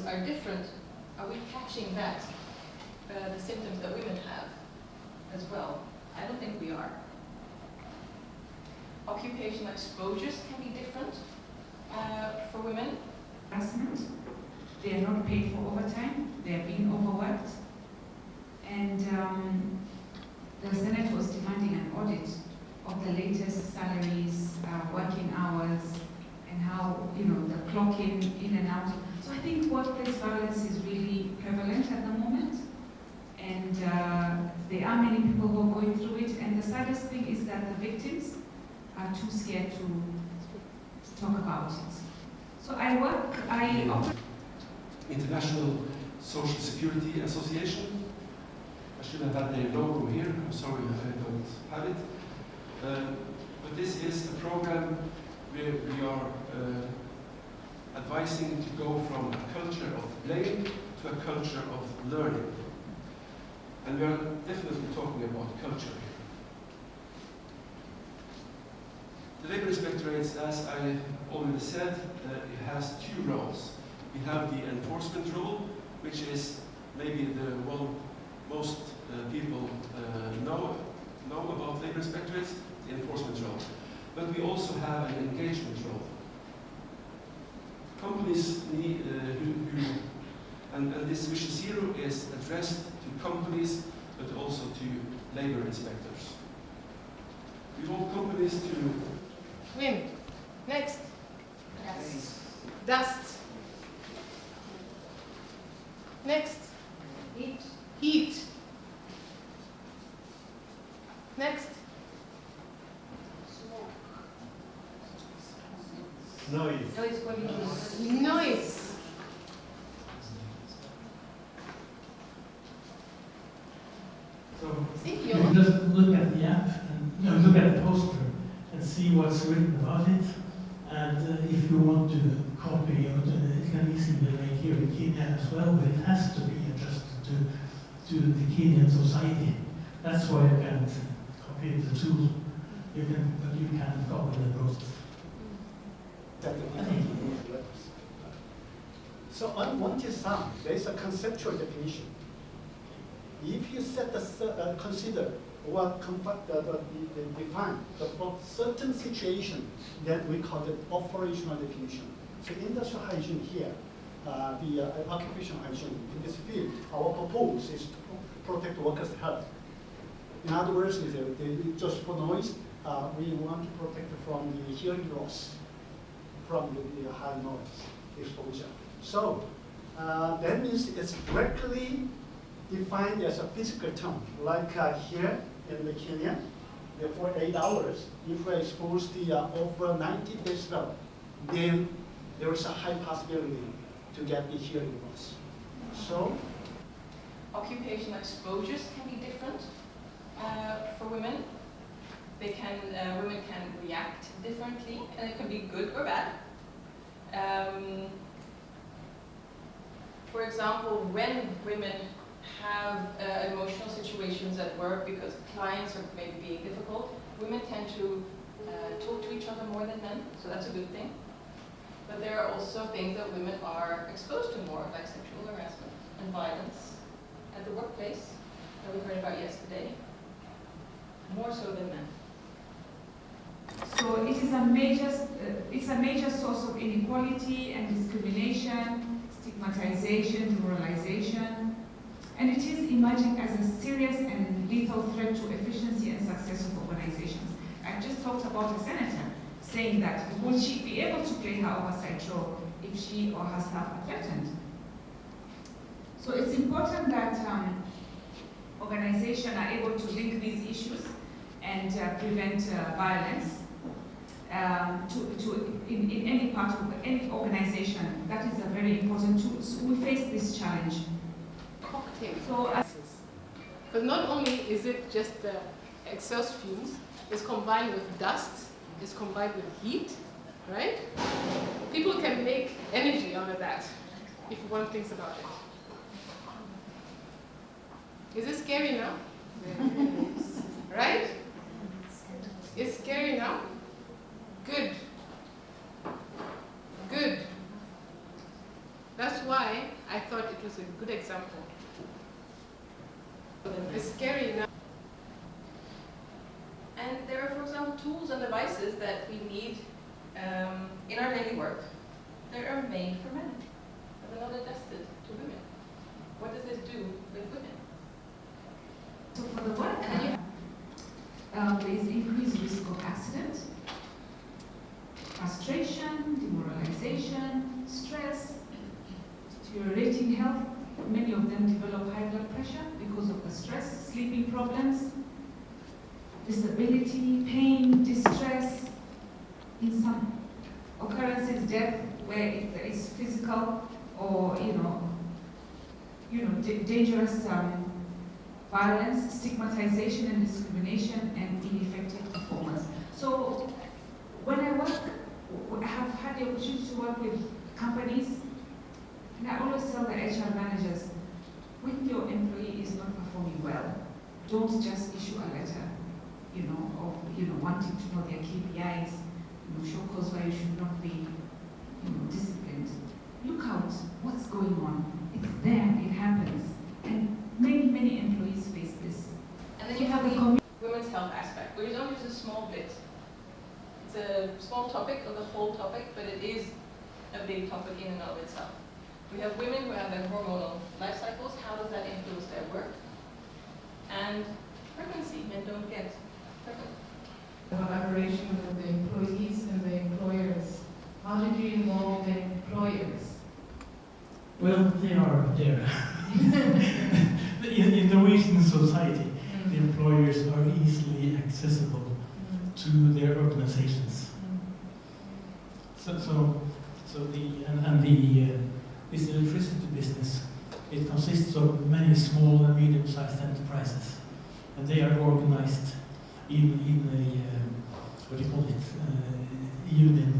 are different, are we catching that, the symptoms that women have as well? I don't think we are. Occupational exposures can be different for women. Harassment. They are not paid for overtime. They are being overworked. And the Senate was demanding an audit of the latest salaries, working hours, and how, the clocking in and out. So I think workplace violence is really prevalent at the moment. And there are many people who are going through it. And the saddest thing is that the victims are too scared to talk about it. So I operate International Social Security Association. I should have had their logo here. I'm sorry if I don't have it. But this is a program where we are advising to go from a culture of blame to a culture of learning. And we are definitely talking about culture here. The Labour Inspectorate, as I already said, it has two roles. We have the enforcement role, which is maybe the one most people know about Labour Inspectorates, the enforcement role. But we also have an engagement role. Companies need, and this Vision Zero is addressed to companies, but also to Labour inspectors. We want companies to... Wind. Next. Yes. Dust. Next. Heat. Heat. Next. Noise. Noise pollution. Noise. So, See, You can just look at the app and look at the poster and see what's written about it. And if you want to copy it, it can easily be made here in Kenya as well, but it has to be adjusted to the Kenyan society. That's why you can't copy the tool. But you can copy the process. So unwanted sound, there is a conceptual definition. If you set consider or define for certain situation, then we call it operational definition. So industrial hygiene here, the occupational hygiene in this field, our purpose is to protect workers' health. In other words, just for noise, we want to protect from the hearing loss from the high noise exposure. So that means it's directly defined as a physical term, like here in the Kenya, for 8 hours, if we expose the over 90 decibel, then there is a high possibility to get the hearing loss. So, occupational exposures can be different for women. Women can react differently, and it can be good or bad. For example, when women have emotional situations at work because clients are maybe being difficult, women tend to talk to each other more than men, so that's a good thing. But there are also things that women are exposed to more, like sexual harassment and violence at the workplace that we heard about yesterday, more so than men. So it is it's a major source of inequality and discrimination, stigmatization, demoralization, and it is emerging as a serious and lethal threat to efficiency and success of organizations. I just talked about a senator saying that will she be able to play her oversight role if she or her staff are threatened? So it's important that organizations are able to link these issues and prevent violence in any part of any organization. That is a very important tool. So we face this challenge. Cocktail. So, but not only is it just the exhaust fumes, it's combined with dust, it's combined with heat, right? People can make energy out of that if one thinks about it. Is it scary now? Right? It's scary now? Good. Good. That's why was a good example. It's scary now. And there are, for example, tools and devices that we need in our daily work that are made for men, but they're not adjusted to women. What does this do with women? So for the worker, there is increased risk of accident, frustration, demoralization, stress, deteriorating health. Many of them develop high blood pressure because of the stress, sleeping problems, disability, pain, distress, in some occurrences, death, where it is physical or dangerous violence, stigmatization and discrimination, and ineffective performance. So when I have had the opportunity to work with companies, and I always tell the HR managers, when your employee is not performing well, don't just issue a letter, of wanting to know their KPIs, show cause why you should not be, disciplined. Look out what's going on. It's there, it happens. And many employees face this. And then you have the women's health aspect, which is only just a small bit. It's a small topic of the whole topic, but it is a big topic in and of itself. We have women who have their hormonal life cycles. How does that influence their work? And pregnancy, men don't get pregnant. Collaboration with the employees and the employers. How did you involve the employers? Well, they are there. In Norwegian society, the employers are easily accessible to their organizations. This electricity business, it consists of many small and medium-sized enterprises, and they are organized in a union.